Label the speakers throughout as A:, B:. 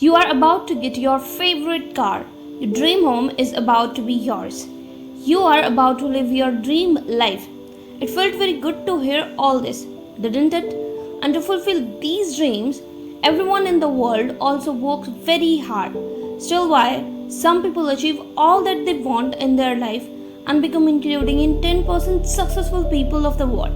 A: You are about to get your favorite car. Your dream home is about to be yours. You are about to live your dream life. It felt very good to hear all this, didn't it? And to fulfill these dreams, everyone in the world also works very hard. Still, while some people achieve all that they want in their life and become including in 10% successful people of the world,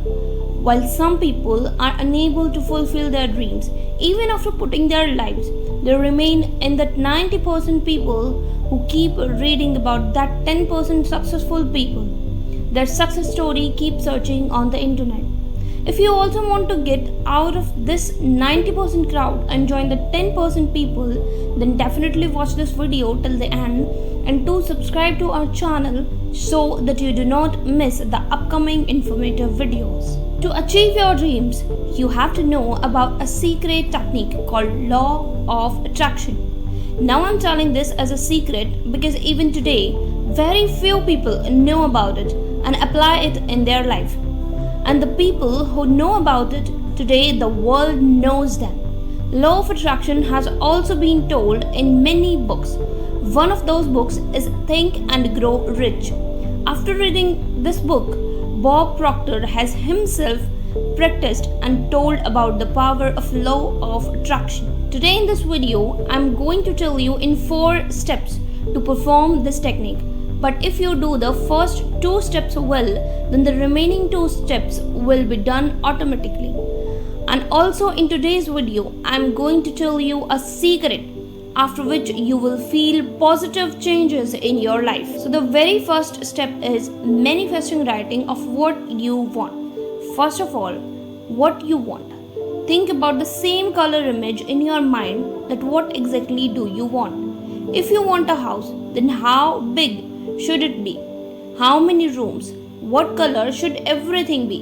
A: while some people are unable to fulfill their dreams, even after putting their lives, they remain in that 90% people who keep reading about that 10% successful people. Their success story keeps searching on the internet. If you also want to get out of this 90% crowd and join the 10% people, then definitely watch this video till the end and do subscribe to our channel so that you do not miss the upcoming informative videos. To achieve your dreams, you have to know about a secret technique called law of attraction. Now I'm telling this as a secret because even today, very few people know about it and apply it in their life. And the people who know about it today, the world knows them. Law of attraction has also been told in many books. One of those books is Think and Grow Rich. After reading this book, Bob Proctor has himself practiced and told about the power of law of attraction. Today in this video, I'm going to tell you in 4 steps to perform this technique. But if you do the first 2 steps well, then the remaining 2 steps will be done automatically. And also in today's video, I'm going to tell you a secret after which you will feel positive changes in your life. So the very first step is manifesting writing of what you want. First of all, what you want. Think about the same color image in your mind that what exactly do you want. If you want a house, then how big should it be? How many rooms? What color should everything be?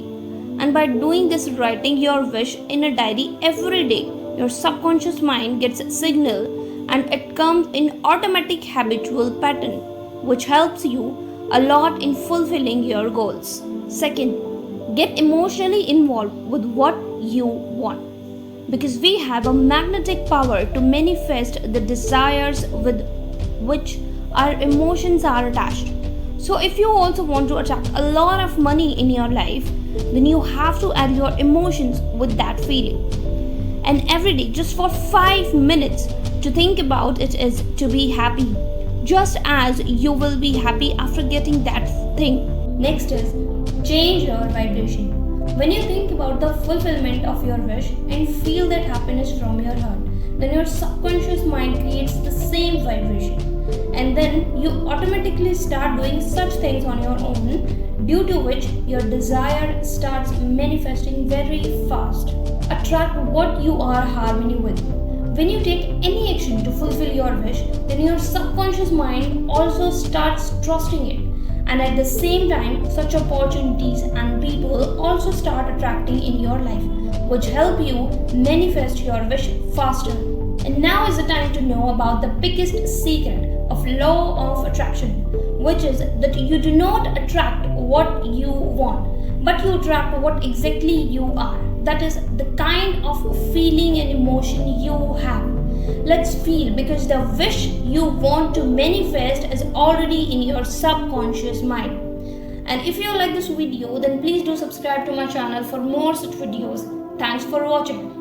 A: And by doing this, writing your wish in a diary every day, your subconscious mind gets a signal and it comes in automatic habitual pattern, which helps you a lot in fulfilling your goals. Second, get emotionally involved with what you want, because we have a magnetic power to manifest the desires with which our emotions are attached. So if you also want to attract a lot of money in your life, then you have to add your emotions with that feeling. And every day, just for 5 minutes, to think about it is to be happy, just as you will be happy after getting that thing. Next is change your vibration. When you think about the fulfillment of your wish and feel that happiness from your heart, then your subconscious mind creates the same vibration. And then you automatically start doing such things on your own, due to which your desire starts manifesting very fast. Attract what you are harmony with. When you take any action to fulfill your wish, then your subconscious mind also starts trusting it. And at the same time, such opportunities and people also start attracting in your life, which help you manifest your wish faster. And now is the time to know about the biggest secret of law of attraction, which is that you do not attract what you want, but you attract what exactly you are. That is the kind of feeling and emotion you have. Let's feel, because the wish you want to manifest is already in your subconscious mind. And if you like this video, then please do subscribe to my channel for more such videos. Thanks for watching.